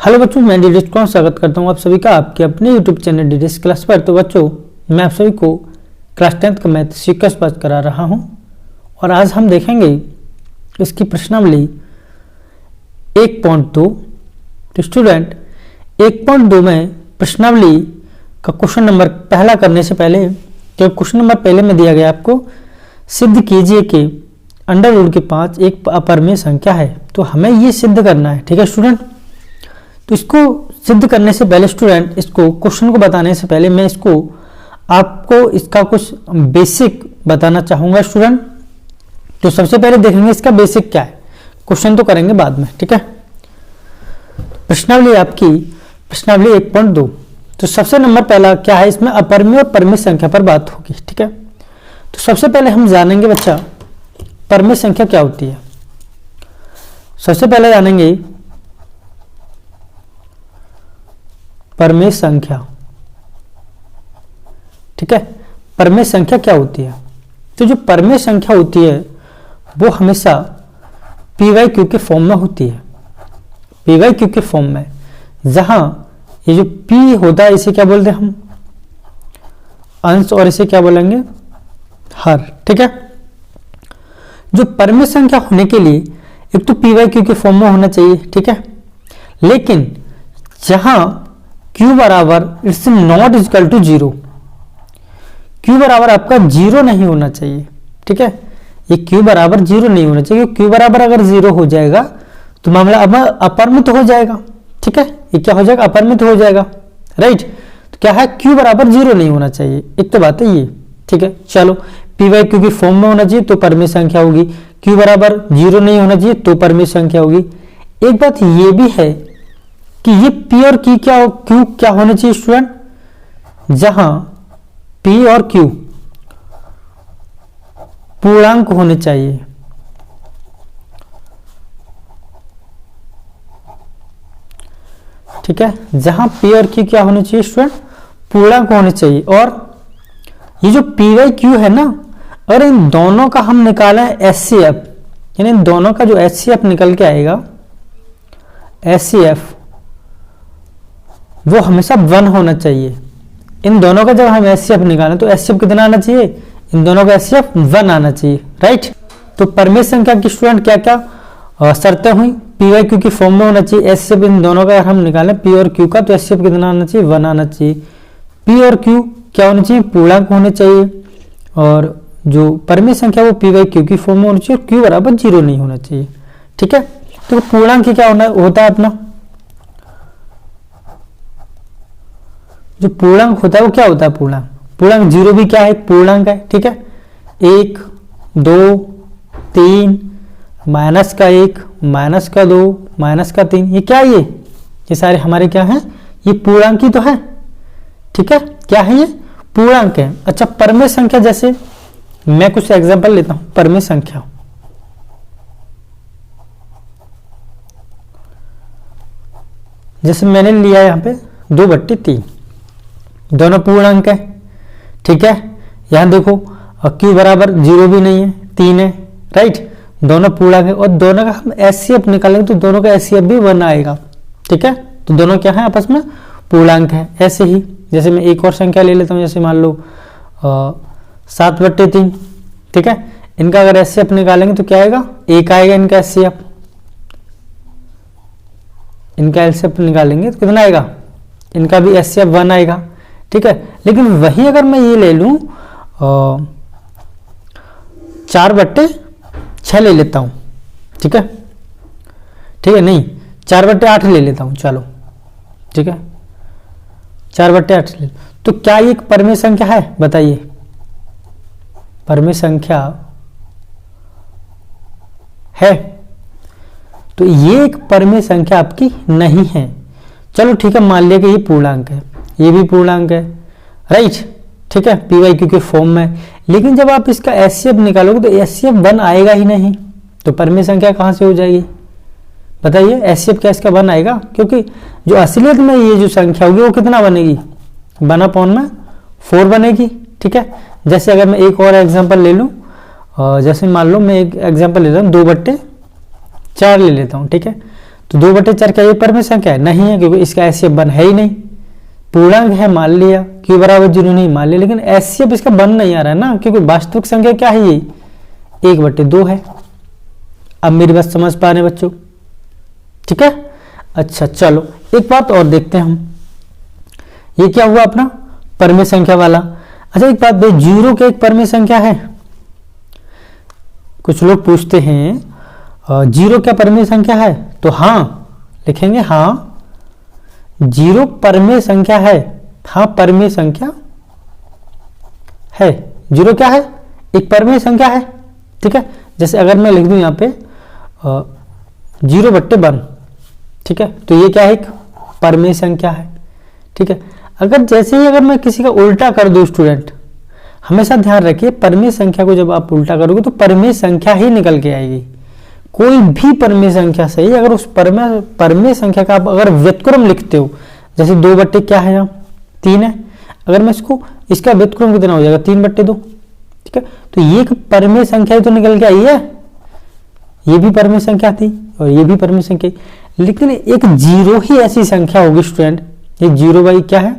Hello बच्चों, मैं DDS को स्वागत करता हूं आप सभी का आपके अपने यूट्यूब चैनल डीडीएस क्लास पर। तो बच्चों, मैं आप सभी को क्लास 10th का मैथ सीक्वेंस पास करा रहा हूं और आज हम देखेंगे इसकी प्रश्नावली 1.2। तो स्टूडेंट 1.2 में प्रश्नावली का क्वेश्चन नंबर पहला करने से पहले जो क्वेश्चन नंबर पहले में दिया गया आपको, सिद्ध कीजिए कि अंडर रूट के 5 एक अपरिमेय संख्या है। तो हमें ये सिद्ध करना है, ठीक है स्टूडेंट। तो इसको सिद्ध करने से पहले स्टूडेंट, इसको क्वेश्चन को बताने से पहले मैं इसको आपको इसका कुछ बेसिक बताना चाहूंगा स्टूडेंट। तो सबसे पहले देखेंगे इसका बेसिक क्या है, क्वेश्चन तो करेंगे बाद में, ठीक है। प्रश्नावली आपकी प्रश्नावली 1.2। तो सबसे नंबर पहला क्या है, इसमें अपरिमेय और परिमेय संख्या पर बात होगी, ठीक है। तो सबसे पहले हम जानेंगे बच्चा परिमेय संख्या क्या होती है। सबसे पहले जानेंगे परिमेय संख्या, ठीक है। परिमेय संख्या क्या होती है? तो जो परिमेय संख्या होती है वो हमेशा PYQ के फॉर्म में होती है, PYQ के फॉर्म में, जहां ये जो P होता है इसे क्या बोलते हैं हम, अंश, और इसे क्या बोलेंगे, हर, ठीक है। जो परिमेय संख्या होने के लिए एक तो PYQ के फॉर्म में होना चाहिए, ठीक है। लेकिन जहां Q बराबर it's not equal to 0, Q बराबर आपका 0 नहीं होना चाहिए, ठीक है। ये Q बराबर 0 नहीं होना चाहिए। Q बराबर अगर 0 हो जाएगा तो मामला अब अपरिमित हो जाएगा, ठीक है। ये क्या हो जाएगा, अपरिमित हो जाएगा, राइट। तो क्या है, Q बराबर 0 नहीं होना चाहिए, एक तो बात है ये, ठीक है। चलो, PYQ की फॉर्म में होना चाहिए तो परिमेय संख्या होगी, Q बराबर 0 नहीं होना चाहिए तो परिमेय संख्या होगी। एक बात ये भी है कि ये P और Q क्या होना चाहिए स्टूडेंट, जहां P और Q पूर्णांक होने चाहिए, ठीक है। जहां P और Q क्या होने चाहिए स्टूडेंट, पूर्णांक होने चाहिए। और ये जो PYQ है ना, और इन दोनों का हम निकालें HCF, यानी इन दोनों का जो HCF निकल के आएगा, HCF वो हमेशा 1 होना चाहिए। इन दोनों का जब हम HCF निकालें तो HCF कितना आना चाहिए, इन दोनों का HCF 1 आना चाहिए, राइट। तो परिमेय संख्या की स्टूडेंट क्या क्या शर्तें हुई, PYQ की फॉर्म में होना चाहिए, HCF इन दोनों का हम निकालें P और Q का, तो HCF कितना आना चाहिए, 1 आना चाहिए। P और Q क्या होना चाहिए, पूर्णांक होने चाहिए। और जो परिमेय संख्या वो PYQ की फॉर्म में होनी चाहिए, Q बराबर 0 नहीं होना चाहिए, ठीक है। तो पूर्णांक क्या होता है अपना, जो पूर्णांक होता है वो क्या होता है, पूर्णांक 0 भी क्या है, पूर्णांक है, ठीक है। 1, 2, 3, माइनस का 1, माइनस का 2, माइनस का 3, ये क्या है, ये सारे हमारे क्या हैं, ये पूर्णांक ही तो है, ठीक है। क्या है, ये पूर्णांक है। अच्छा, परिमेय संख्या, जैसे मैं कुछ एग्जांपल लेता हूं। परिमेय संख्या, जैसे मैंने लिया यहां पे 2/3, दोनों पूर्णांक है, ठीक है। यहां देखो Q बराबर 0 भी नहीं है, 3 है, राइट। दोनों पूर्णांक है और दोनों का हम HCF निकालेंगे तो दोनों का HCF भी 1 आएगा, ठीक है। तो दोनों क्या है, आपस में पूर्णांक है। ऐसे ही जैसे मैं एक और संख्या ले लेता हूं, जैसे मान लो 7/3, ठीक है। इनका अगर HCF निकालेंगे तो क्या आएगा, 1 आएगा इनका HCF। इनका HCF निकालेंगे तो कितना आएगा, इनका भी HCF 1 आएगा, ठीक है। लेकिन वही अगर मैं ये ले लूं 4/6 ले लेता हूं, ठीक है, नहीं 4/8 ले लेता हूं, चलो, ठीक है, 4/8 ले, तो क्या ये एक परिमेय संख्या है, बताइए। परिमेय संख्या है, तो ये एक परिमेय संख्या आपकी नहीं है। चलो ठीक है, मान लिया कि ये पूर्णांक है, ये भी पूर्णांक है, राइट, ठीक है, PYQ के फॉर्म में। लेकिन जब आप इसका HCF निकालोगे तो HCF 1 आएगा ही नहीं, तो परिमेय संख्या कहां से हो जाएगी, बताइए। HCF क्या इसका 1 आएगा, क्योंकि जो असलियत में ये जो संख्या होगी वो कितना बनेगी, 1/4 बनेगी, ठीक है। जैसे अगर मैं एक और एग्जांपल ले लूं, जैसे मान लो मैं एक एग्जांपल ले रहा हूं 2/4 ले लेता हूं, ठीक है। तो 2/4 क्या ये परमेय संख्या है? नहीं है, क्योंकि इसका एचसीएफ 1 है ही नहीं। पूर्णांक है मान लिया, q बराबर 0 नहीं मान लिया, लेकिन एचसीएफ इसका 1 नहीं आ रहा है ना, क्योंकि वास्तविक संख्या क्या है ये 1/2 है। अब मेरी बात समझ पा रहे हैं बच्चों? ठीक है, अच्छा चलो एक बात और देखते हैं हम। ये क्या हुआ अपना परमेय संख्या वाला। अच्छा एक बात भाई, 0 क्या एक परमेय संख्या है? कुछ लोग पूछते हैं 0 क्या परमेय संख्या है? तो हाँ लिखेंगे, हाँ 0 परमेय संख्या है। हाँ परमेय संख्या है। 0 क्या है? एक परमेय संख्या है। ठीक है, जैसे अगर मैं लिख दूं यहाँ पे 0/1, ठीक है, तो ये क्या है? एक परमेय संख्या है। ठीक है, अगर जैसे ही अगर मैं किसी का उल्टा कर दूं स्टूडेंट, हमेशा ध्यान रखिए परमेय संख्या को जब आप उल्टा करोगे तो परमेय संख्या ही निकल के आएगी। कोई भी परमेय संख्या सही, अगर उस परमेय संख्या का आप अगर व्युत्क्रम लिखते हो, जैसे 2 क्या है यहाँ 3 है, अगर मैं इसका व्युत्क्रम कितना हो जाएगा 3/2। ठीक है, तो ये एक परमेय संख्या ही तो निकल के आई है। ये भी परमेय संख्या थी और ये भी परमेय संख्या, लेकिन एक 0 ही ऐसी संख्या होगी स्टूडेंट, ये 0 क्या है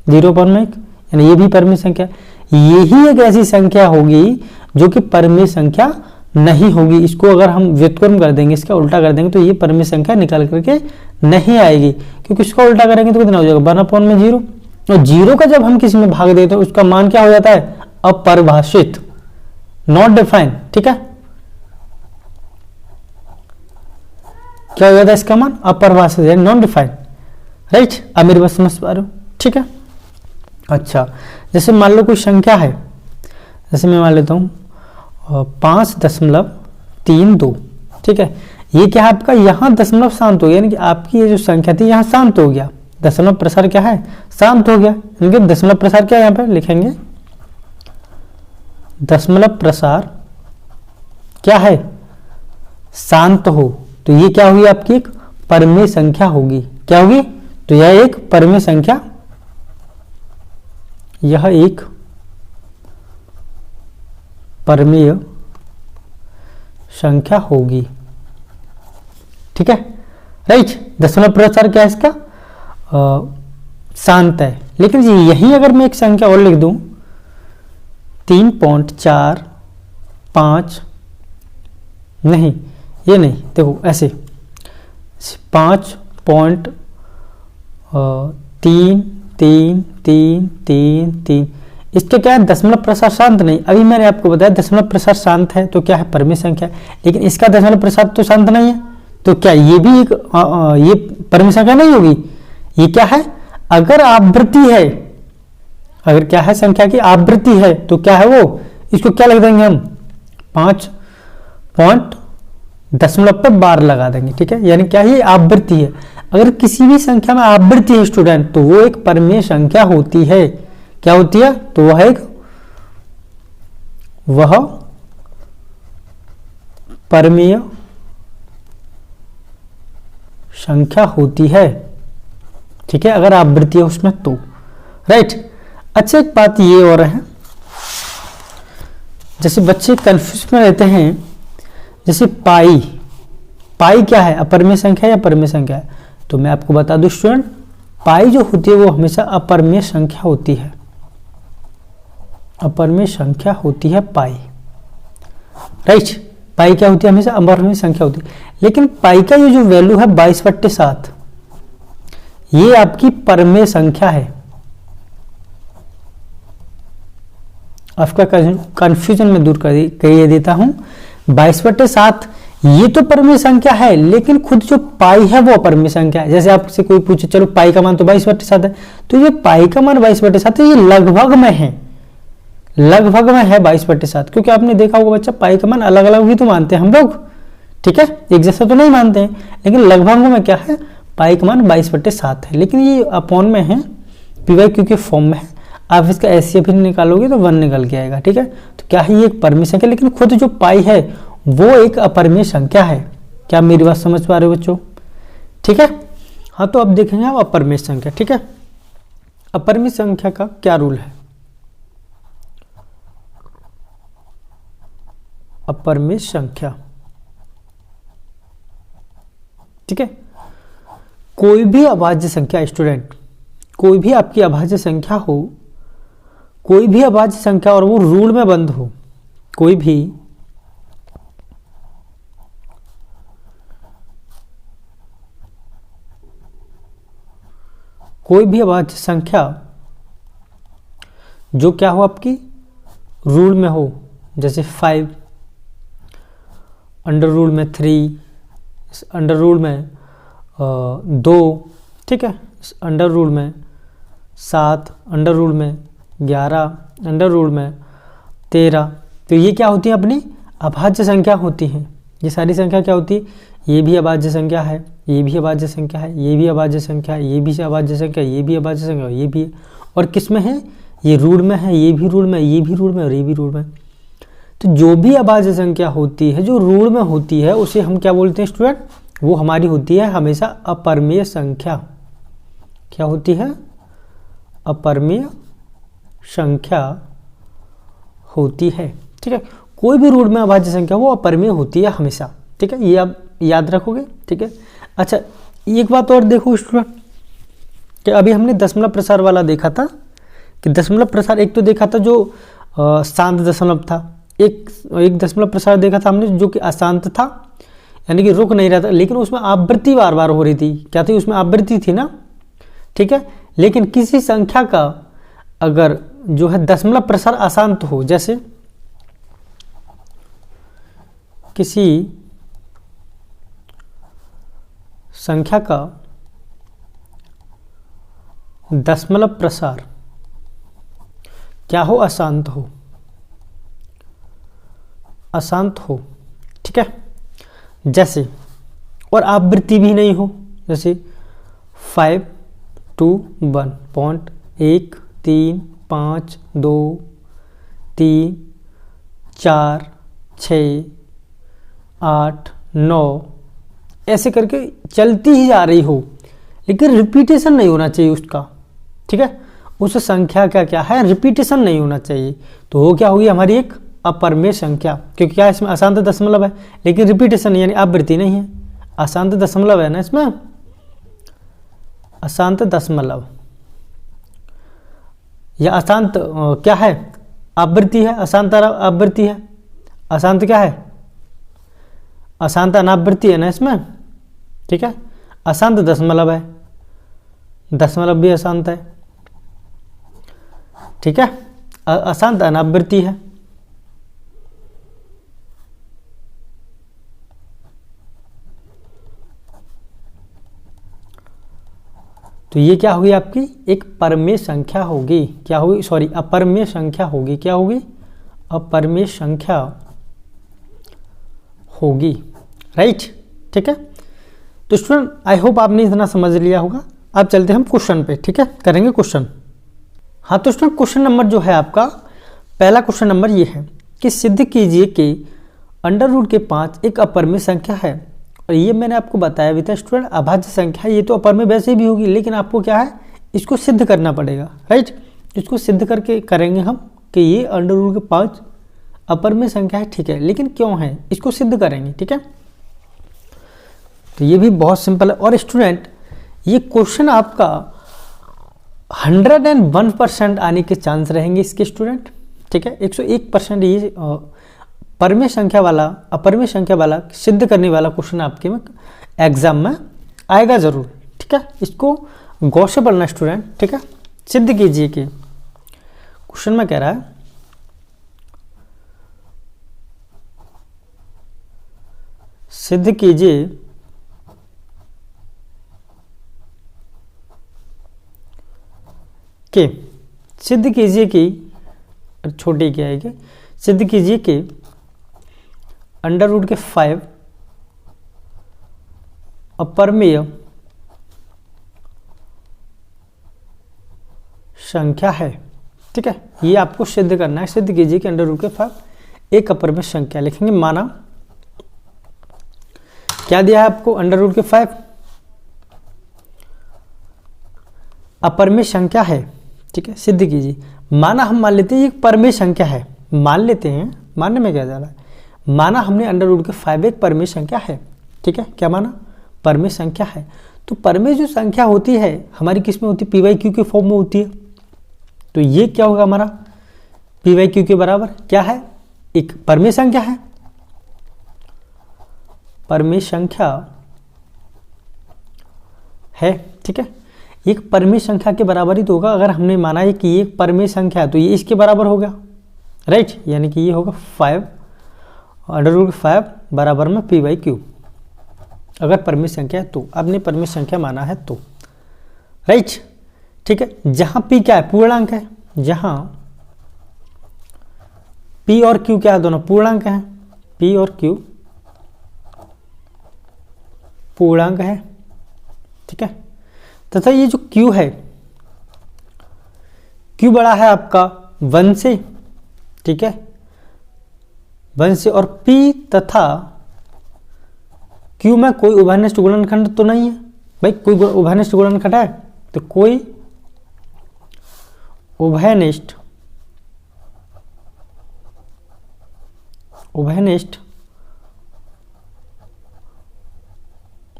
0/1, यानी ये भी परमेय संख्या। यही एक ऐसी संख्या होगी जो कि परमेय संख्या नहीं होगी। इसको अगर हम व्युत्क्रम कर देंगे, इसका उल्टा कर देंगे, तो ये परमेय संख्या निकल करके नहीं आएगी, क्योंकि इसका उल्टा करेंगे तो कितना हो जाएगा 1/0। और 0 का जब हम किसी में भाग देते हैं उसका मान क्या हो जाता है? अपरिभाषित, नॉट डिफाइंड। ठीक है, क्या हो जाता है इसका मान? अपरिभाषित है, नॉट डिफाइंड। राइट, अब मेरी बात समझ पा रहे हो? ठीक है, अच्छा जैसे मान लो कोई संख्या है, जैसे मैं मान लेता हूँ 5.32। ठीक है, ये क्या है आपका? यहाँ दशमलव शांत हो गया, यानी कि आपकी ये जो संख्या थी यहाँ शांत हो गया, दशमलव प्रसार क्या है? शांत हो गया। यानी कि दशमलव प्रसार क्या है? यहाँ पे लिखेंगे दशमलव प्रसार क्या है? शांत हो। तो ये क्या हुई आपकी? एक परमेय संख्या होगी। क्या होगी? तो यह एक परमेय संख्या, यह एक परमेय संख्या होगी। ठीक है, राइट। दशमलव प्रसार क्या है इसका? शांत है। लेकिन यही अगर मैं एक संख्या और लिख दूं 3.45, नहीं ये नहीं, देखो ऐसे 5.33333, इसके क्या है? दशमलव प्रसार शांत नहीं। अभी मैंने आपको बताया दशमलव प्रसार शांत है तो क्या है? परमेय संख्या है। लेकिन इसका दशमलव प्रसार तो शांत नहीं है, तो क्या ये भी एक ये परमेय संख्या नहीं होगी? ये क्या है? अगर आवृत्ति है, अगर क्या है संख्या की आवृत्ति है, तो क्या है वो? इसको क्या लग देंगे हम? 5 दशमलव पर बार लगा देंगे। ठीक है, यानी क्या ये आवृत्ति है। अगर किसी भी संख्या में आवृत्ति है स्टूडेंट, तो वो एक परमेय संख्या होती है। क्या होती है? तो वह परमेय संख्या होती है। ठीक है, अगर आवृत्ति है उसमें तो। राइट, अच्छा एक बात ये और है, जैसे बच्चे कंफ्यूज में रहते हैं, जैसे पाई क्या है? अपरमेय संख्या या परमेय संख्या है? तो मैं आपको बता दूं स्टूडेंट, पाई जो होती है वो हमेशा अपरमेय संख्या होती है। अपरमेय संख्या होती है पाई। राइट, पाई क्या होती है? हमेशा अपरमेय संख्या होती है। लेकिन पाई का ये जो वैल्यू है 22/7, ये आपकी परमेय संख्या है। आपका कंफ्यूजन में दूर कर देता हूं। 22/7 ये तो परमेय संख्या है, लेकिन खुद जो पाई है वो अपरमेय संख्या है। जैसे आपसे कोई पूछे चलो पाई का मान तो 22/7 है, तो ये पाई का मान 22/7 है, ये लगभग में है, लगभग में है 22/7। क्योंकि आपने देखा होगा बच्चा, पाई का मान अलग अलग भी तो मानते हैं हम लोग। ठीक है, एक जैसा तो नहीं मानते हैं, लेकिन लगभग में क्या है? पाई का मान 22/7 है। लेकिन ये अपॉन में है, PYQ के फॉर्म में है। आप इसका एचसीएफ निकालोगे तो 1 निकल के आएगा। ठीक है, तो क्या है? ये एक परमेय संख्या, लेकिन खुद जो पाई है वो एक अपरमेय संख्या है। क्या मेरी बात समझ पा रहे हो बच्चों? ठीक है, हाँ तो अब देखेंगे हम अपरमेय संख्या। ठीक है, अपरमेय संख्या का क्या रूल है? अपरमेय संख्या, ठीक है, कोई भी अभाज्य संख्या स्टूडेंट, कोई भी आपकी अभाज्य संख्या हो, कोई भी अभाज्य संख्या और वो रूल में बंद हो, कोई भी अभाज्य संख्या जो क्या हो आपकी रूल में हो, जैसे 5, अंडर रूल में 3, अंडर रूल में 2, ठीक है, अंडर रूल में 7, अंडर रूल में 11, अंडर रूल में 13, तो ये क्या होती है अपनी अभाज्य संख्या होती हैं। ये सारी संख्या क्या होती है, ये भी अभाज्य संख्या है, ये भी अभाज्य संख्या है, ये भी अभाज्य संख्या है, ये भी अभाज्य संख्या, ये भी अभाज्य संख्या, ये भी, और किस में है, ये रूल में है, ये भी रूल में, ये भी रूल में और ये भी रूल में। तो जो भी अभाज्य संख्या होती है जो रूल में होती है उसे हम क्या बोलते हैं स्टूडेंट, वो हमारी होती है हमेशा अपरिमेय संख्या। क्या होती है, अपरिमेय संख्या होती है, ठीक है। कोई भी रूल में अभाज्य संख्या वो अपरिमेय होती है हमेशा, ठीक है, ये आप याद रखोगे, ठीक है। अच्छा एक बात और देखो स्टूडेंट कि अभी हमने दशमलव प्रसार वाला देखा था कि दशमलव प्रसार एक तो देखा था जो शांत दशमलव था, एक दशमलव प्रसार देखा था हमने जो कि अशांत था, यानी कि रुक नहीं रहा था, लेकिन उसमें आवृत्ति बार बार हो रही थी। क्या थी उसमें, आवृत्ति थी ना, ठीक है। लेकिन किसी संख्या का अगर जो है दशमलव प्रसार अशांत हो, जैसे किसी संख्या का दशमलव प्रसार क्या हो, अशांत हो, अशांत हो, ठीक है। जैसे और आवृत्ति भी नहीं हो, जैसे 5, 2, 1, 1, 3, 5, 2, 3, 4, 6, 8, 9 ऐसे करके चलती ही जा रही हो, लेकिन रिपीटेशन नहीं होना चाहिए उसका, ठीक है। उस संख्या का क्या है, रिपीटेशन नहीं होना चाहिए, तो वो क्या होगी हमारी एक अपरिमेय संख्या, क्योंकि क्या इसमें अशांत दशमलव है लेकिन रिपीटेशन यानी आवृत्ति नहीं है, अशांत दशमलव है ना इसमें, अशांत दशमलव या अशांत क्या है, आवृत्ति है, अशांत आवृत्ति है, अशांत क्या है, अशांत अनावृत्ति है ना इसमें, ठीक है। अशांत दशमलव है, दशमलव भी अशांत है, ठीक है, अशांत अनावृत्ति है। तो ये क्या होगी आपकी एक परमेय संख्या होगी, क्या होगी, सॉरी अपरिमेय संख्या होगी, क्या होगी, अपरिमेय संख्या होगी, राइट, ठीक है। तो स्टूडेंट आई होप आपने इतना समझ लिया होगा। अब चलते हैं हम क्वेश्चन पे, ठीक है, करेंगे क्वेश्चन। हाँ तो स्टूडेंट क्वेश्चन नंबर जो है आपका, पहला क्वेश्चन नंबर ये है कि सिद्ध कीजिए कि अंडर रूट के 5 एक अपरिमेय संख्या है, और ये मैंने आपको बताया भी था स्टूडेंट, अभाज्य संख्या ये तो अपरिमेय वैसे भी होगी, लेकिन आपको क्या है इसको सिद्ध करना पड़ेगा, राइट। इसको सिद्ध करके करेंगे हम कि ये अंडर रूट के 5 अपरिमेय संख्या है, ठीक है, लेकिन क्यों है इसको सिद्ध करेंगे, ठीक है। तो ये भी बहुत सिंपल है, और स्टूडेंट ये क्वेश्चन आपका 101% आने के चांस रहेंगे इसके स्टूडेंट, ठीक है। 101% ये परिमेय संख्या वाला अपरिमेय संख्या वाला सिद्ध करने वाला क्वेश्चन आपके में एग्जाम में आएगा जरूर, ठीक है। इसको गौर से पढ़ना स्टूडेंट, ठीक है। सिद्ध कीजिए कि क्वेश्चन में कह रहा है सिद्ध कीजिए कि छोटे क्या आएगी, सिद्ध कीजिए कि अंडर रूट के 5 अपरिमेय संख्या है, ठीक है। ये आपको सिद्ध करना है। सिद्ध कीजिए कि अंडर रूट के 5 एक अपरिमेय संख्या, लिखेंगे माना क्या दिया है आपको, अंडर रूट के 5 अपरिमेय संख्या है, ठीक है। सिद्ध कीजिए, माना हम मान लेते हैं एक परिमेय संख्या है, मान लेते हैं, मानने में क्या जा रहा है, माना हमने अंडर रूट के 5 एक परिमेय संख्या है, ठीक है। क्या माना, परिमेय संख्या है। तो परमेय जो संख्या होती है हमारी किस में होती है, पी वाई क्यू के फॉर्म में होती है। तो ये क्या होगा हमारा, पी वाई क्यू के बराबर क्या है, एक परमेय संख्या है, परमेय संख्या है, ठीक है। एक परमेय संख्या के बराबर ही तो होगा। अगर हमने माना है कि एक परमेय संख्या है तो ये इसके बराबर हो गया, राइट। यानी कि ये होगा 5 बराबर में पी वाई क्यू, अगर परमेय संख्या है तो। आपने परमेय संख्या माना है तो, राइट, ठीक है। जहां पी क्या है, पूर्णांक है, जहां पी और क्यू क्या है, दोनों पूर्णांक हैं, पी और क्यू पूर्णांक है, ठीक है। तथा ये जो क्यू है, क्यू बड़ा है आपका 1 से, ठीक है, 1 से, और पी तथा क्यू में कोई उभयनिष्ठ गुणनखंड तो नहीं है भाई। कोई उभयनिष्ठ गुणनखंड है तो कोई उभयनिष्ठ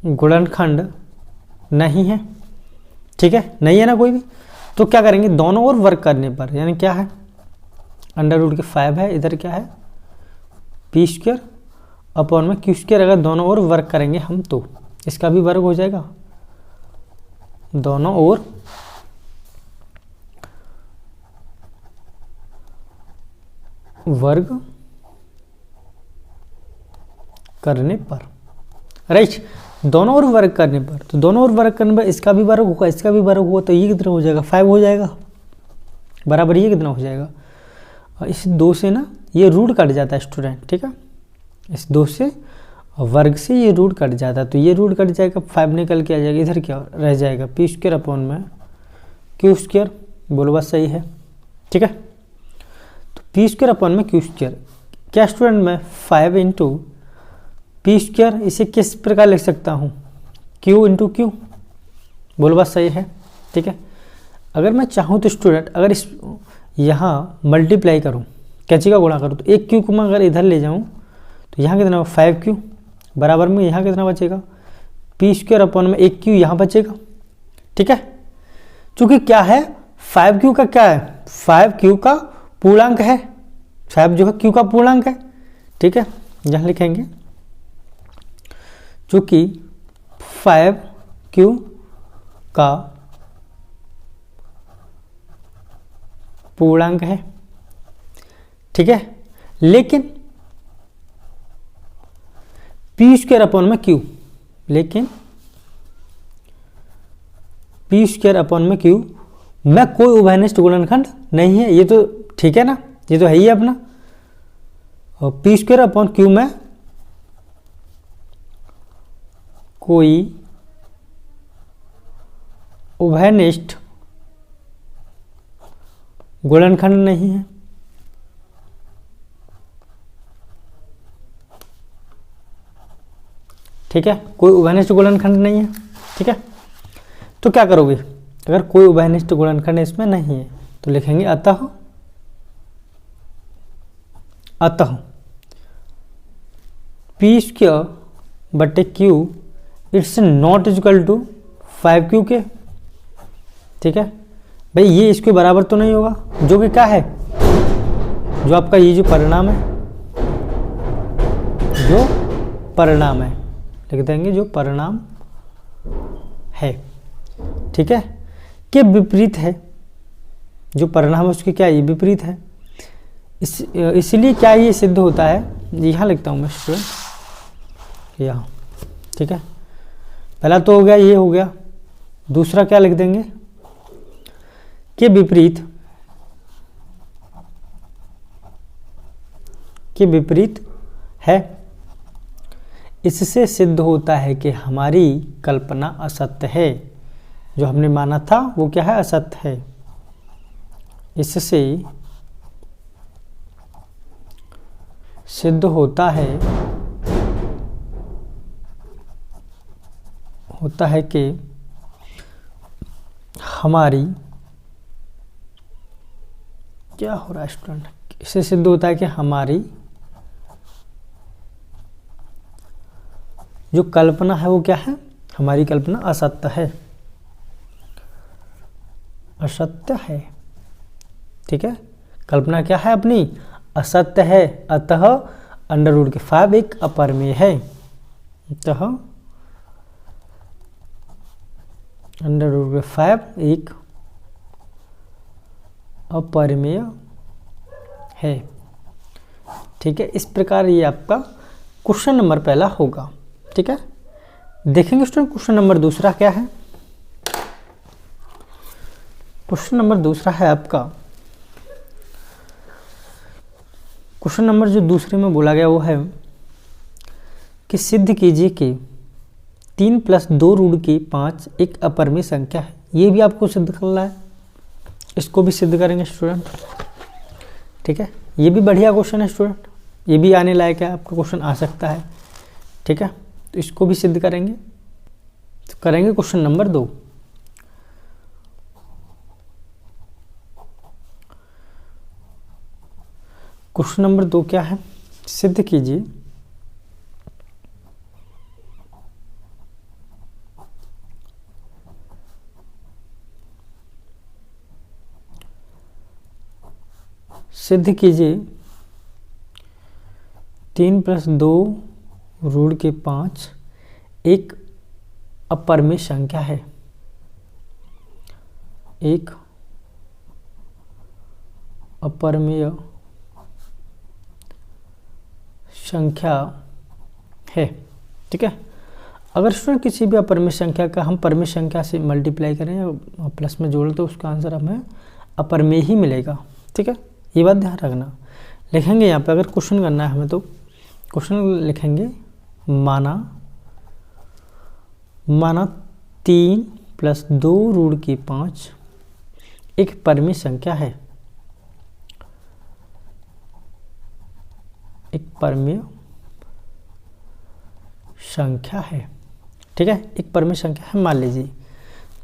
गुणनखंड नहीं है, ठीक है, नहीं है ना कोई भी। तो क्या करेंगे, दोनों ओर वर्क करने पर, यानी क्या है, अंडर रूट के 5 है, इधर क्या है पी स्क्वायर अपॉन में क्यू स्क्वायर। अगर दोनों ओर वर्क करेंगे हम तो इसका भी वर्ग हो जाएगा, दोनों ओर वर्ग करने पर, राइट, दोनों ओर वर्ग करने पर। तो दोनों ओर वर्ग करने पर इसका भी वर्ग होगा, इसका भी वर्ग होगा, तो ये कितना हो जाएगा, 5 हो जाएगा, बराबर ये कितना हो जाएगा। और इस 2 से ना ये रूट कट जाता है स्टूडेंट, ठीक है, इस 2 से वर्ग से ये रूट कट जाता है, तो ये रूट कट जाएगा, 5 निकल के आ जाएगा, इधर क्या रह जाएगा, पी स्क्वायर अपॉन में क्यू स्क्वायर। बोलो बात सही है, ठीक है। तो पी स्क्वायर अपॉन में क्यू स्क्वायर क्या स्टूडेंट, मैं 5 इंटू पी स्क्वायर, इसे किस प्रकार लिख सकता हूँ, क्यू इंटू क्यू। बोलो बात सही है, ठीक है। अगर मैं चाहूँ तो स्टूडेंट, अगर इस यहाँ मल्टीप्लाई करूँ, कैंची का गुणा करूँ, तो एक क्यू को मैं अगर इधर ले जाऊँ तो यहाँ कितना 5 क्यू बराबर में यहाँ कितना बचेगा, पी स्क्वायर अपॉन में एक क्यू यहाँ बचेगा, ठीक है। चूंकि क्या है, 5 क्यू का क्या है, 5 क्यू का पूर्णांक है, 5 जो है क्यू का पूर्णांक है, ठीक है। यहाँ लिखेंगे चूंकि 5 क्यू का पूर्णांक है, ठीक है। लेकिन पी स्क्वायर अपॉन में क्यू, लेकिन पी स्क्वायर अपॉन में क्यू में कोई उभयनिष्ठ गुणनखंड नहीं है, ये तो ठीक है ना, ये तो है ही अपना। और पी स्क्वायर अपॉन क्यू में कोई उभयनिष्ठ गुणनखंड नहीं है, ठीक है, कोई उभयनिष्ठ गुणनखंड नहीं है, ठीक है। तो क्या करोगे, अगर कोई उभयनिष्ठ गुणनखंड इसमें नहीं है तो लिखेंगे अतः पी स्क्वायर बटे Q it's not equal to 5 Q के, ठीक है भाई। ये इसके बराबर तो नहीं होगा, जो कि क्या है, जो आपका ये जो परिणाम है, जो परिणाम है, लिख देंगे जो परिणाम है, ठीक है, के विपरीत है। जो परिणाम है उसके क्या है, ये विपरीत है। इसलिए क्या ये सिद्ध होता है, यहाँ लिखता हूँ मैं स्टूडेंट, यहाँ, ठीक है। पहला तो हो गया, ये हो गया, दूसरा क्या लिख देंगे, के विपरीत है। इससे सिद्ध होता है कि हमारी कल्पना असत्य है, जो हमने माना था वो क्या है, असत्य है। इससे सिद्ध होता है कि हमारी, क्या हो रहा है स्टूडेंट, इससे सिद्ध होता है कि हमारी जो कल्पना है वो क्या है, हमारी कल्पना असत्य है, असत्य है। ठीक है, कल्पना क्या है अपनी, असत्य है, अतः अंडर रूट के 5 एक अपरिमेय है, अतः अंडर रूट के 5 एक अपरिमेय है। ठीक है, इस प्रकार ये आपका क्वेश्चन नंबर पहला होगा। ठीक है, देखेंगे स्टूडेंट क्वेश्चन नंबर दूसरा क्या है। क्वेश्चन नंबर दूसरा है आपका, क्वेश्चन नंबर जो दूसरे में बोला गया वो है कि सिद्ध कीजिए कि 3 + 2 रूट की 5 एक अपरिमेय संख्या है। ये भी आपको सिद्ध करना है, इसको भी सिद्ध करेंगे स्टूडेंट। ठीक है, ये भी बढ़िया क्वेश्चन है स्टूडेंट, ये भी आने लायक है, आपका क्वेश्चन आ सकता है। ठीक है, तो इसको भी सिद्ध करेंगे। तो करेंगे क्वेश्चन नंबर 2। क्वेश्चन नंबर 2 क्या है, सिद्ध कीजिए सिद्ध कीजिए 3 + 2 रूट के 5 एक अपरिमेय संख्या है, एक अपरिमेय संख्या है। ठीक है, अगर स्टूडेंट किसी भी अपरिमेय संख्या का हम परिमेय संख्या से मल्टीप्लाई करें या प्लस में जोड़ें तो उसका आंसर हमें अपरिमेय ही मिलेगा। ठीक है, ये बात ध्यान रखना। लिखेंगे यहाँ पे, अगर क्वेश्चन करना है हमें तो क्वेश्चन लिखेंगे माना 3 + 2 रूट की 5 एक परिमेय संख्या है, एक परिमेय संख्या है। ठीक है, एक परिमेय संख्या है मान लीजिए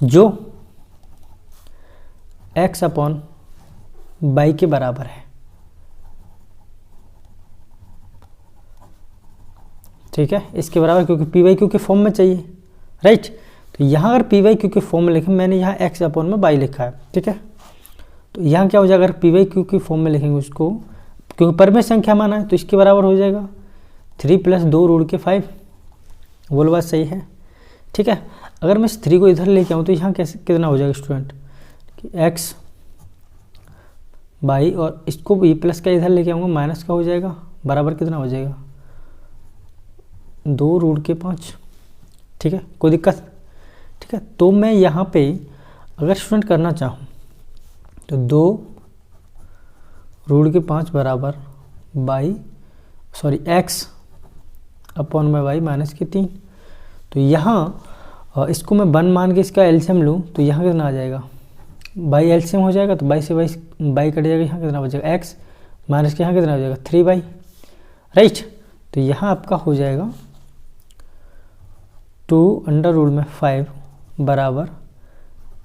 जो x/y के बराबर है। ठीक है, इसके बराबर, क्योंकि p/q के फॉर्म में चाहिए, राइट। तो यहाँ अगर p/q के फॉर्म में लिखें, मैंने यहाँ x/y लिखा है। ठीक है, तो यहाँ क्या हो जाएगा, अगर p/q के फॉर्म में लिखेंगे उसको, क्योंकि परिमेय संख्या माना है तो इसके बराबर हो जाएगा 3 + 2 रूट के 5। बोलो बात सही है। ठीक है, अगर मैं इस 3 को इधर लेके आऊँ तो यहाँ कैसे कितना हो जाएगा स्टूडेंट कि x बाई, और इसको भी प्लस का इधर लेके आऊँगा माइनस का हो जाएगा, बराबर कितना हो जाएगा 2 रूट के 5। ठीक है, कोई दिक्कत। ठीक है, तो मैं यहाँ पे अगर स्टूडेंट करना चाहूँ तो 2 रूट के 5 बराबर x/y माइनस के 3। तो यहाँ इसको मैं 1 मान के इसका एलसीएम लूँ तो यहाँ कितना आ जाएगा, बाई एलसीएम हो जाएगा, तो बाई से बाई कट जाएगा, यहाँ कितना बचेगा x माइनस के यहाँ कितना हो जाएगा 3y, राइट। तो यहाँ आपका हो जाएगा 2√5 बराबर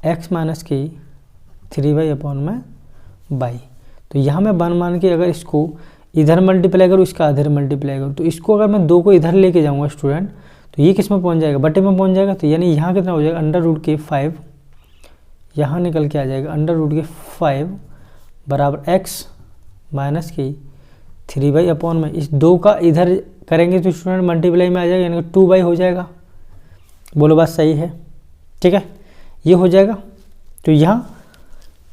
x माइनस की 3y/y। तो यहाँ मैं 1 मान के अगर इसको इधर मल्टीप्लाई करूँ, इसका इधर मल्टीप्लाई करूँ, तो इसको अगर मैं 2 को इधर लेके जाऊँगा स्टूडेंट तो ये किस में पहुँच जाएगा, बटे में पहुँच जाएगा। तो यानी यहाँ कितना हो जाएगा √5, यहाँ निकल के आ जाएगा √5 बराबर x माइनस की 3y/। इस 2 का इधर करेंगे तो स्टूडेंट मल्टीप्लाई में आ जाएगा, यानी 2y हो जाएगा। बोलो बात सही है। ठीक है, ये हो जाएगा। तो यहाँ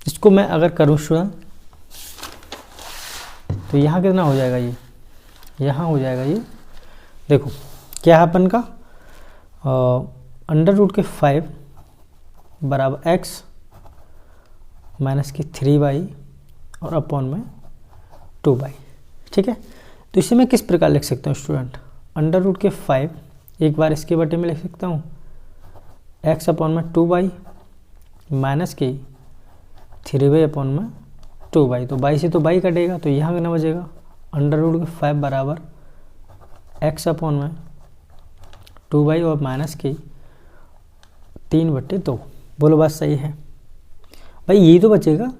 इसको मैं अगर करूँ स्टूडेंट तो यहाँ कितना हो जाएगा, ये यहाँ हो जाएगा, ये देखो क्या है अपन का √5 बराबर x माइनस की 3y और अपॉन में 2y। ठीक है, तो इसे मैं किस प्रकार लिख सकता हूँ स्टूडेंट, √5 एक बार इसके बटे में लिख सकता हूँ x/में 2y माइनस की 3y/में 2y। तो y से तो y कटेगा, तो यहाँ कितना बचेगा √5 बराबर x/में 2y और माइनस की 3/2। बोलो बात सही है भाई, यही तो बचेगा।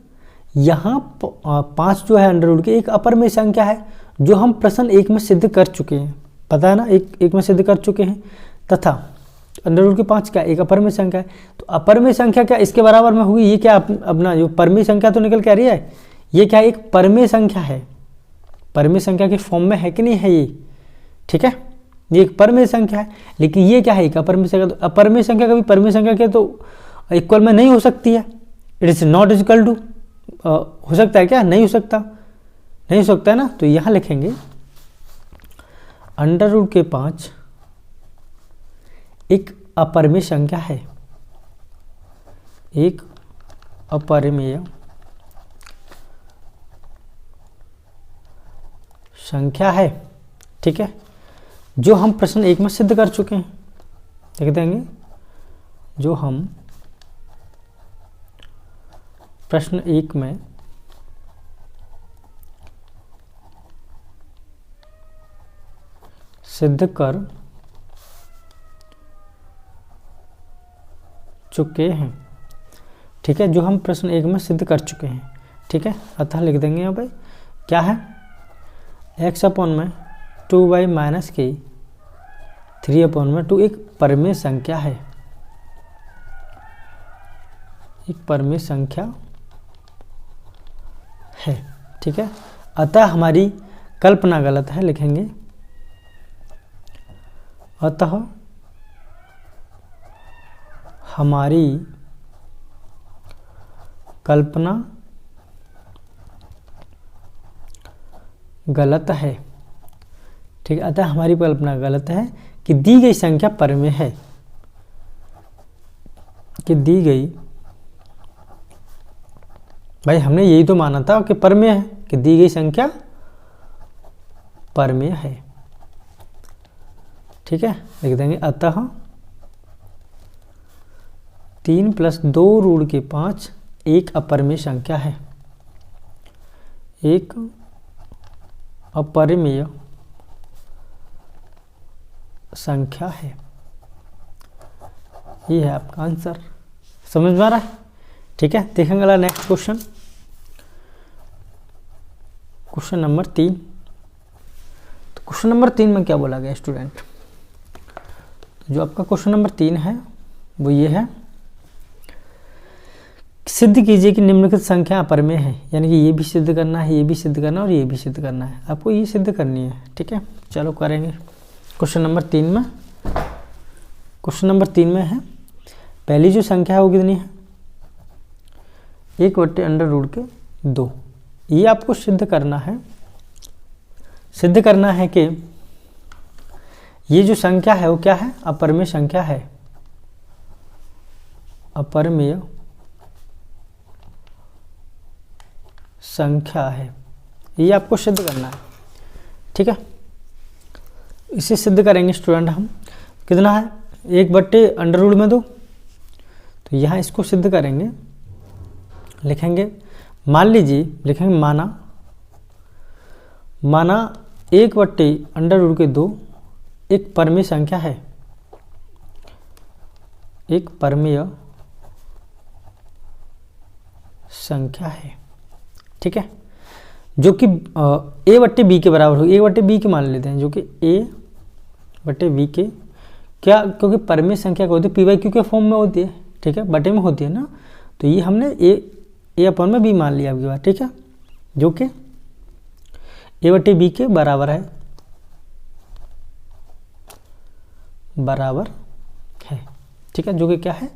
यहाँ 5 जो है अंडर रूट की एक अपरिमेय संख्या है जो हम प्रश्न 1 में सिद्ध कर चुके हैं, पता है ना, एक में सिद्ध कर चुके हैं। तथा अंडर रूट के 5 क्या एक अपरिमेय संख्या है, तो अपरिमेय संख्या क्या इसके बराबर में होगी, ये क्या अपना जो परिमेय संख्या तो निकल के आ रही है, ये क्या एक परिमेय संख्या है, परिमेय संख्या के फॉर्म में है कि नहीं है ये, ठीक है, ये एक परिमेय संख्या है। लेकिन ये क्या है एक अपरिमेय संख्या, तो अपरिमेय संख्या कभी परिमेय संख्या के तो इक्वल में नहीं हो सकती है, it is not equal to, हो सकता है क्या, नहीं हो सकता, नहीं हो सकता है ना। तो यहां लिखेंगे अंडर रूट के 5 एक अपरिमेय संख्या है, एक अपरिमेय संख्या है, ठीक है, जो हम प्रश्न 1 में सिद्ध कर चुके हैं। देख देंगे जो हम प्रश्न 1 में सिद्ध कर चुके हैं, ठीक है, जो हम प्रश्न 1 में सिद्ध कर चुके हैं, ठीक है। अतः लिख देंगे यहाँ पे क्या है, x अपॉन में 2y माइनस के 3 अपॉन में 2 एक परिमेय संख्या है, एक परिमेय संख्या है, ठीक है। अतः हमारी कल्पना गलत है, लिखेंगे अतः हमारी कल्पना गलत है, ठीक है। अतः हमारी कल्पना गलत है कि दी गई संख्या परिमेय है, कि दी गई, भाई हमने यही तो माना था कि परिमेय है, कि दी गई संख्या परिमेय है, ठीक है। लिख देंगे अतः 3 + 2 रूट के 5 एक अपरिमेय संख्या है, एक अपरिमेय संख्या है, ये है आपका आंसर। समझ में आ रहा है, ठीक है। देखेंगे अगला नेक्स्ट क्वेश्चन, क्वेश्चन नंबर 3। तो क्वेश्चन नंबर 3 में क्या बोला गया स्टूडेंट, तो जो आपका क्वेश्चन नंबर 3 है वो ये है, सिद्ध कीजिए कि निम्नलिखित संख्या अपरिमेय है, यानी कि ये भी सिद्ध करना है, ये भी सिद्ध करना है और ये भी सिद्ध करना है, आपको ये सिद्ध करनी है, ठीक है। चलो करेंगे। क्वेश्चन नंबर 3 में, क्वेश्चन नंबर 3 में है, पहली जो संख्या है वो कितनी है, 1/√2। ये आपको सिद्ध करना है, सिद्ध करना है कि ये जो संख्या है वो क्या है, अपरिमेय संख्या है, अपरिमेय संख्या है, ये आपको सिद्ध करना है, ठीक है। इसे सिद्ध करेंगे स्टूडेंट हम, कितना है 1/√2, तो यहाँ इसको सिद्ध करेंगे, लिखेंगे मान लीजिए, लिखेंगे माना 1/√2 एक परिमेय संख्या है, एक परिमेय संख्या है, ठीक है, जो कि a/b के बराबर हो, a/b के मान लेते हैं, जो कि a/b के क्या, क्योंकि परिमेय संख्या क्या होती है, p/q के फॉर्म में होती है, ठीक है, बटे में होती है ना, तो ये हमने a/b मान लिया आपकी बात, ठीक है, जो कि a/b के बराबर है, बराबर है, ठीक है, जो कि क्या है,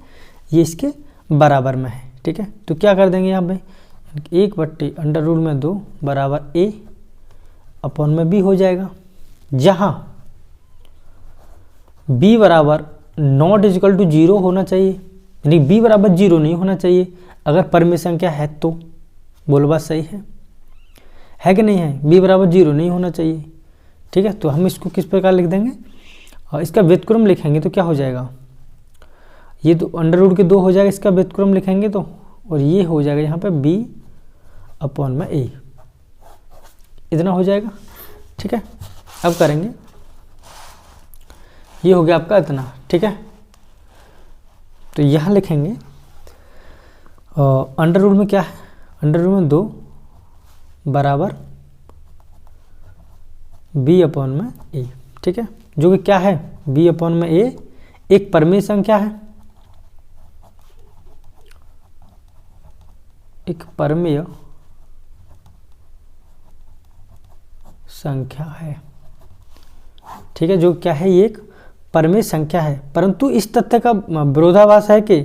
ये इसके बराबर में है, ठीक है। तो क्या कर देंगे यहाँ पे, 1/√2 बराबर a/b हो जाएगा, जहां b बराबर ≠ 0 होना चाहिए, यानी b बराबर 0 नहीं होना चाहिए अगर परिमेय संख्या है तो, बोलो बात सही है कि नहीं है, b बराबर 0 नहीं होना चाहिए, ठीक है। तो हम इसको किस प्रकार लिख देंगे, और इसका व्युत्क्रम लिखेंगे तो क्या हो जाएगा, ये तो √2 हो जाएगा, इसका व्युत्क्रम लिखेंगे तो, और ये हो जाएगा यहाँ पे b/a, इतना हो जाएगा, ठीक है। अब करेंगे, ये हो गया आपका इतना, ठीक है। तो यहाँ लिखेंगे अंडर रूट में क्या है, अंडर रूट में 2 बराबर b/a, ठीक है, जो कि क्या है b/a एक परमेय संख्या है, एक परमेय संख्या है, ठीक है, जो क्या है, ये एक परमेय संख्या है। परंतु इस तथ्य का विरोधाभास है कि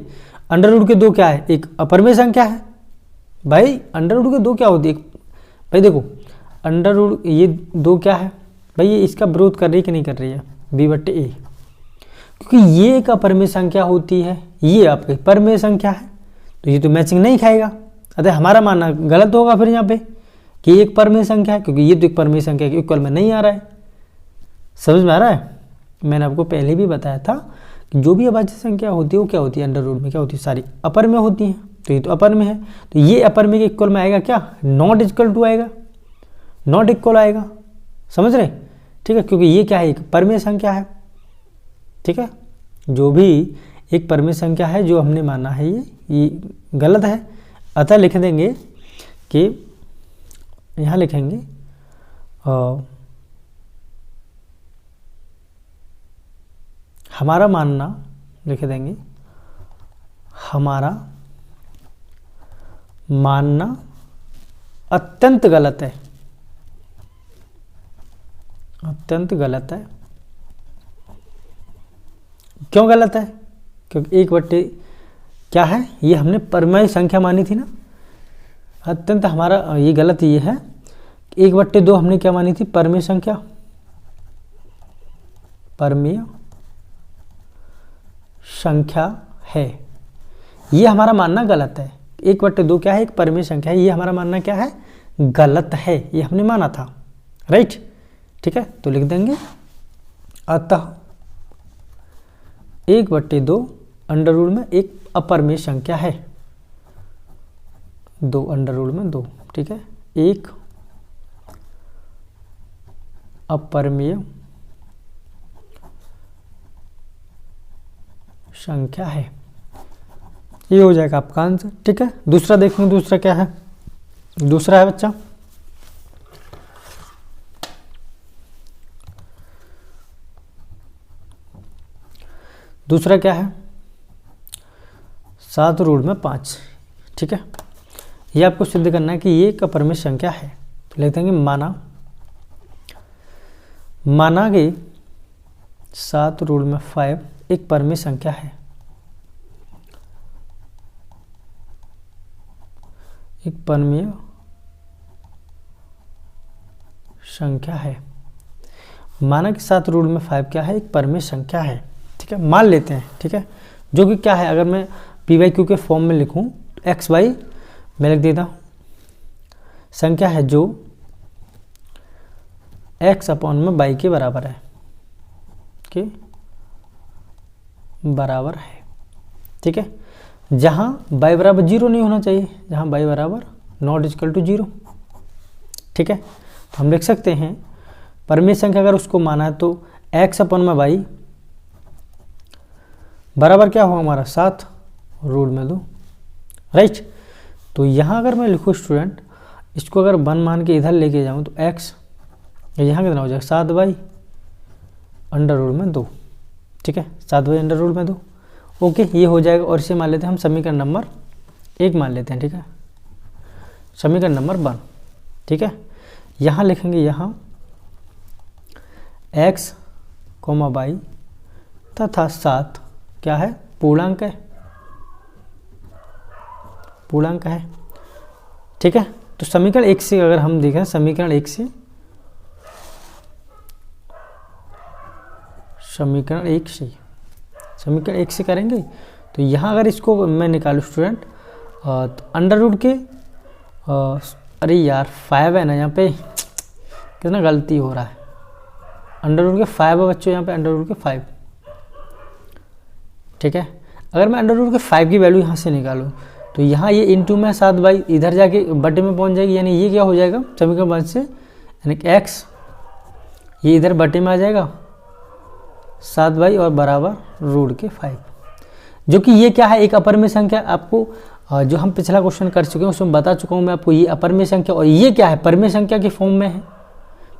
अंडर रूट के दो क्या है, एक अपरमेय संख्या है। भाई अंडर रूट के दो क्या होती है, भाई देखो अंडर रूट ये दो क्या है भाई, ये इसका विरोध कर रही है कि नहीं कर रही है, b/a, क्योंकि ये एक अपरमेय संख्या होती है, ये आपकी परमेय संख्या है, तो ये तो मैचिंग नहीं खाएगा। अतः हमारा मानना गलत होगा फिर यहाँ पे कि एक परमेय संख्या है, क्योंकि ये तो एक परमेय संख्या के इक्वल में नहीं आ रहा है। समझ में आ रहा है? मैंने आपको पहले भी बताया था कि जो भी अभाज्य संख्या होती है वो क्या होती है, अंडर रूट में क्या होती है, सारी अपर में होती है। तो ये तो अपर में है, तो ये अपर में के इक्वल में आएगा क्या, नॉट इक्वल टू आएगा, नॉट इक्वल आएगा। समझ रहे? ठीक है, क्योंकि ये क्या है, एक परमेय संख्या है। ठीक है, जो भी एक परमेय संख्या है जो हमने माना है ये गलत है। अतः लिख देंगे कि यहाँ लिखेंगे हमारा मानना, लिख देंगे हमारा मानना अत्यंत गलत है, अत्यंत गलत है। क्यों गलत है? क्योंकि 1/, क्या है, ये हमने परमेय संख्या मानी थी ना। अत्यंत हमारा ये गलत ये है, 1/2 हमने क्या मानी थी, परमेय संख्या, परमेय संख्या है। ये हमारा मानना गलत है। 1/2 क्या है, एक परमेय संख्या है, ये हमारा मानना क्या है, गलत है, ये हमने माना था। राइट? ठीक है, तो लिख देंगे अतः 1/2 अंडर रूट में एक अपरमेय संख्या है, 2 अंडर रूट में 2। ठीक है, एक अपरमेय संख्या है। ये हो जाएगा आपका आंसर। ठीक है, दूसरा देखेंगे, दूसरा क्या है, दूसरा है बच्चा दूसरा क्या है, 7 रूट में 5। ठीक है, ये आपको सिद्ध करना है कि ये एक अपरमेय संख्या है। तो लिख देंगे माना कि 7 रूट में 5 एक परमेय संख्या है, एक परमेय संख्या है। माना कि 7 रूट में 5 क्या है, एक परमेय संख्या है। ठीक है, मान लेते हैं। ठीक है, जो कि क्या है, अगर मैं p/q के फॉर्म में लिखूं तो x बाई, मैं लिख देता हूं संख्या है जो x अपॉन में y के बराबर है, के बराबर है। ठीक है, जहां y बराबर 0 नहीं होना चाहिए, जहां y बराबर नॉट इक्वल टू 0। ठीक है, तो हम लिख सकते हैं परमेय संख्या अगर उसको माना है तो x अपॉन में y बराबर क्या होगा हमारा, 7 रूट में 2। राइट? तो यहाँ अगर मैं लिखूँ स्टूडेंट, इसको अगर 1 मान के इधर लेके जाऊँ तो x यहाँ कितना हो जाएगा, 7y अंडर रूट में 2। ठीक है, 7y अंडर रूट में 2। ओके, ये हो जाएगा। और इसे मान लेते हैं हम समीकरण नंबर 1 मान लेते हैं। ठीक है, समीकरण नंबर 1। ठीक है, यहाँ लिखेंगे, यहाँ x, y तथा 7 क्या है, पूर्णांक है, पूर्णांक है। ठीक है, तो समीकरण 1 से अगर हम देखें, समीकरण 1 से करेंगे तो यहाँ अगर इसको मैं निकालूँ स्टूडेंट, तो अंडर रूट के अरे यार 5 है ना, यहाँ पे कितना गलती हो रहा है, अंडर रूट के 5 है बच्चों, यहाँ पे अंडर रूट के 5। ठीक है, अगर मैं अंडर रूट के 5 की वैल्यू यहाँ से निकालूँ तो यहाँ ये इंटू में 7y इधर जाके बटे में पहुँच जाएगी, यानी ये क्या हो जाएगा समीकरण 1 से, यानी कि x ये इधर बटे में आ जाएगा 7y और बराबर रूट के 5, जो कि ये क्या है, एक अपरमेय संख्या। आपको जो हम पिछला क्वेश्चन कर चुके हैं उसमें बता चुका हूँ मैं आपको, ये अपरमेय संख्या और ये क्या है, परमेय संख्या के फॉर्म में है।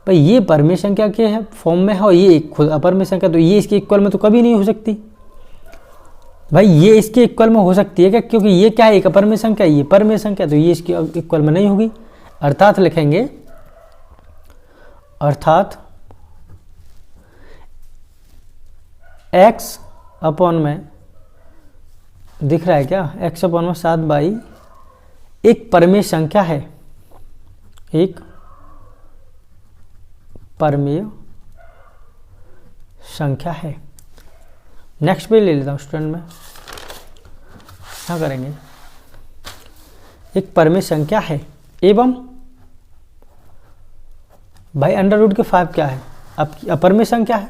भाई ये परमेय संख्या के है फॉर्म में है और ये खुद अपरमेय संख्या, तो ये इसके इक्वल में तो कभी नहीं हो सकती। भाई ये इसके इक्वल में हो सकती है क्या, क्योंकि ये क्या है, एक अपरिमेय संख्या, ये परिमेय संख्या, तो ये इसके इक्वल में नहीं होगी। अर्थात लिखेंगे, अर्थात x अपॉन में दिख रहा है क्या, x अपॉन में 7/, एक परिमेय संख्या है, एक परिमेय संख्या है। नेक्स्ट पे ले लेता हूँ स्टूडेंट में, क्या करेंगे, एक परिमेय संख्या है एवं भाई √5 क्या है, आपकी अपरिमेय संख्या है,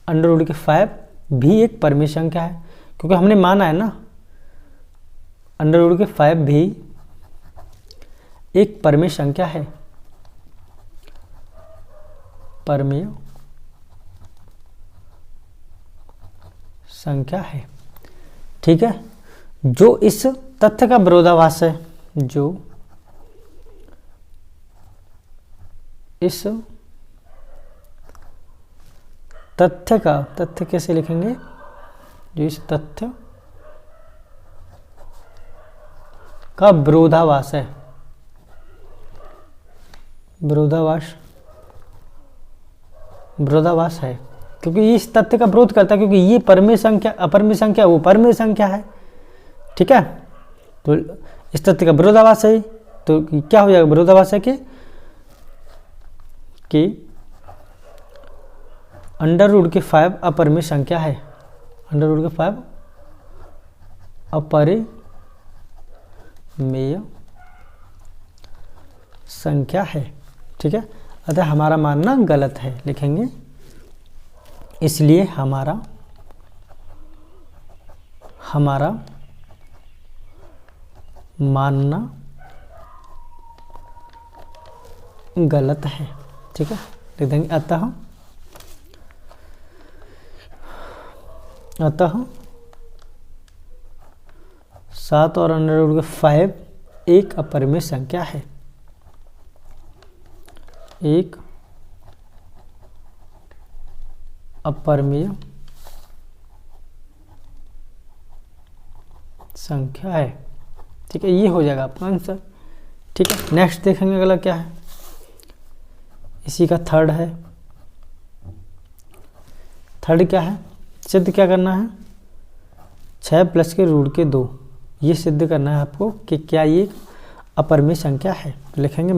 √5 भी एक परिमेय संख्या है, क्योंकि हमने माना है ना √5 भी एक परिमेय संख्या है, परिमेय संख्या है। ठीक है, जो इस तथ्य का विरोधाभास है, जो इस तथ्य का, तथ्य कैसे लिखेंगे, जो इस तथ्य का विरोधाभास है, विरोधाभास है, क्योंकि ये इस तथ्य का विरोध करता है, क्योंकि ये परिमेय संख्या अपरिमेय संख्या, वो परिमेय संख्या है। ठीक है, तो इस तथ्य का विरोधाभास है, तो क्या हो जाएगा, विरोधाभास है कि √5 अपरिमेय संख्या है, √5 अपरिमेय संख्या है। ठीक है, अतः हमारा मानना गलत है, लिखेंगे इसलिए हमारा मानना गलत है। ठीक है, लिख देंगे अतः 7 और √5 एक अपरिमेय संख्या है, एक अपरिमेय संख्या है। ठीक है, ये हो जाएगा आपका आंसर। ठीक है, नेक्स्ट देखेंगे अगला क्या है, इसी का थर्ड है। थर्ड क्या है, सिद्ध क्या करना है, 6 प्लस के रूट के 2, ये सिद्ध करना है आपको कि क्या ये अपरिमेय संख्या है। तो लिखेंगे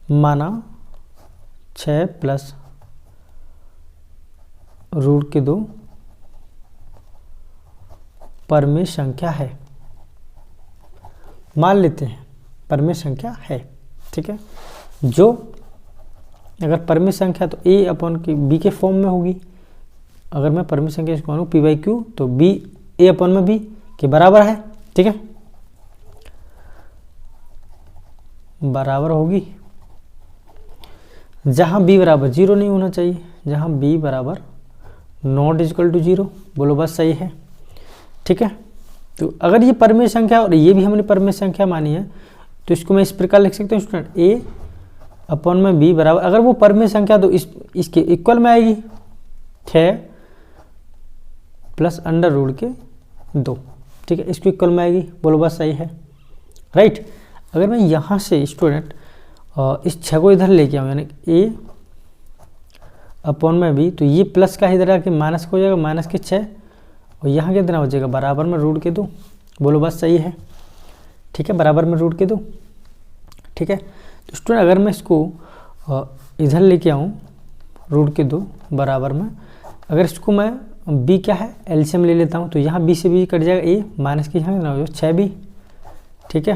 माना 6 प्लस रूट के 2 परिमेय संख्या है, मान लेते हैं परिमेय संख्या है। ठीक है, जो अगर परिमेय संख्या तो a अपॉन b के फॉर्म में होगी, अगर मैं परिमेय संख्या इसको मानूँ p/q, तो b a अपॉन में b के बराबर है। ठीक है, बराबर होगी, जहां b बराबर 0 नहीं होना चाहिए, जहां b बराबर ≠0, बोलो बस सही है। ठीक है, तो अगर ये परिमेय संख्या और ये भी हमने परिमेय संख्या मानी है, तो इसको मैं इस प्रकार लिख सकता हूँ स्टूडेंट, a अपॉन में b बराबर, अगर वो परिमेय संख्या तो इसके इक्वल में आएगी 6 प्लस √2। ठीक है, इसको इक्वल में आएगी, बोलो बस सही है, राइट। अगर मैं यहाँ से स्टूडेंट इस 6 को इधर लेके आऊँ, यानी a अपॉन में b, तो ये प्लस का इधर आके माइनस हो जाएगा, माइनस के 6, और यहाँ कितना हो जाएगा, बराबर में √2, बोलो बस सही है। ठीक है, बराबर में √2। ठीक है, तो स्टूडेंट अगर मैं इसको इधर लेके आऊँ √2 बराबर में, अगर इसको मैं b क्या है एलसीएम ले लेता हूँ, तो यहाँ b से b कट जाएगा, a माइनस के यहाँ कितना हो जाएगा 6b। ठीक है,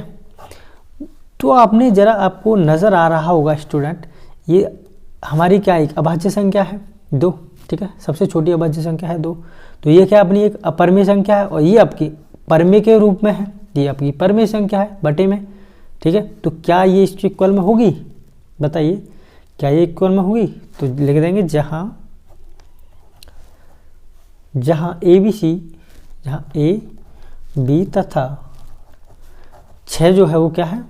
तो आपने जरा, आपको नज़र आ रहा होगा स्टूडेंट, ये हमारी क्या एक अभाज्य संख्या है 2। ठीक है, सबसे छोटी अभाज्य संख्या है 2, तो ये क्या अपनी एक अपरिमेय संख्या है, और ये आपकी परिमेय के रूप में है, ये आपकी परिमेय संख्या है बटे में। ठीक है, तो क्या ये इसके इक्वल में होगी, बताइए क्या ये इक्वल में होगी, तो लिख देंगे जहाँ a b तथा 6 जो है वो क्या है,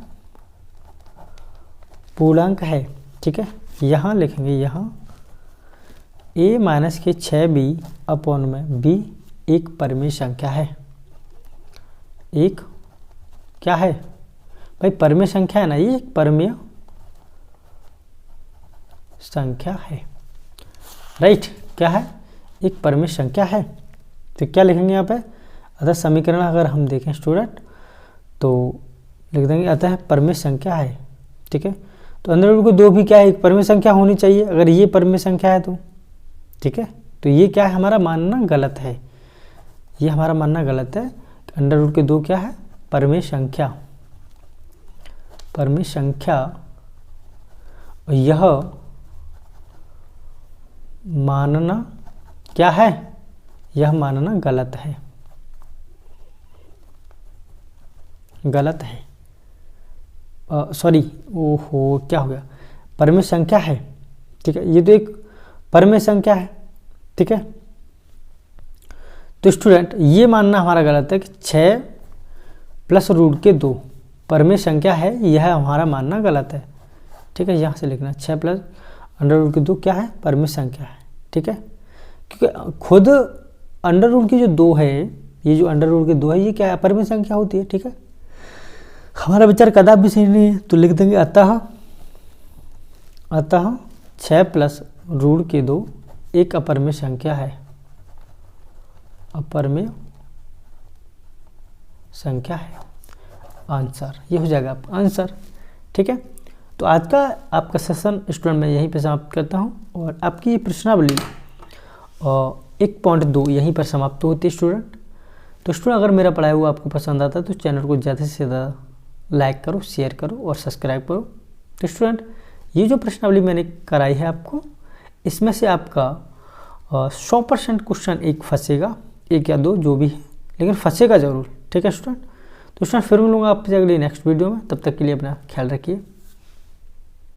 पूर्णांक है। ठीक है, यहाँ लिखेंगे, यहाँ a माइनस के 6b अपॉन में b एक परिमेय संख्या है। एक क्या है भाई? परिमेय संख्या है ना, ये एक परिमेय संख्या है, राइट। क्या है? एक परिमेय संख्या है। तो क्या लिखेंगे यहाँ पे? अतः समीकरण अगर हम देखें स्टूडेंट तो लिख देंगे अतः परिमेय संख्या है, ठीक है। तो अंडर रूट के 2 भी क्या है? एक परिमेय संख्या होनी चाहिए, अगर ये परिमेय संख्या है तो, ठीक है। तो ये क्या है? हमारा मानना गलत है, ये हमारा मानना गलत है। अंडर रूट के 2 क्या है? परिमेय संख्या, परिमेय संख्या। यह मानना क्या है? यह मानना गलत है, गलत है। सॉरी, ओहो क्या हो गया? परिमेय संख्या है, ठीक है। ये तो एक परिमेय संख्या है, ठीक है। तो स्टूडेंट ये मानना हमारा गलत है कि 6 प्लस रूट के 2 परिमेय संख्या है, यह हमारा मानना गलत है, ठीक है। यहाँ से लिखना 6 प्लस अंडर रूट के 2 क्या है? परिमेय संख्या है, ठीक है। क्योंकि खुद अंडर रूट की जो 2 है, ये जो अंडर रूट के 2 है, ये क्या है? परिमेय संख्या होती है, ठीक है। हमारा विचार कदापि भी सही नहीं है, तो लिख देंगे अतः 6 प्लस रूट के 2 एक अपरिमेय संख्या है, अपरिमेय संख्या है। आंसर ये हो जाएगा आपका आंसर, ठीक है। तो आज का आपका सेशन स्टूडेंट मैं यहीं पे समाप्त करता हूं, और आपकी ये प्रश्नावली 1.2 यहीं पर समाप्त होती है स्टूडेंट। तो स्टूडेंट अगर मेरा पढ़ाया हुआ आपको पसंद आता है तो चैनल को ज़्यादा से ज़्यादा लाइक करो, शेयर करो और सब्सक्राइब करो। तो स्टूडेंट ये जो प्रश्नावली मैंने कराई है आपको, इसमें से आपका 100% क्वेश्चन एक फंसेगा, 1 या 2 जो भी है, लेकिन फंसेगा ज़रूर, ठीक है स्टूडेंट। तो स्टूडेंट फिर मिलूंगा आपसे अगली नेक्स्ट वीडियो में, तब तक के लिए अपना ख्याल रखिए।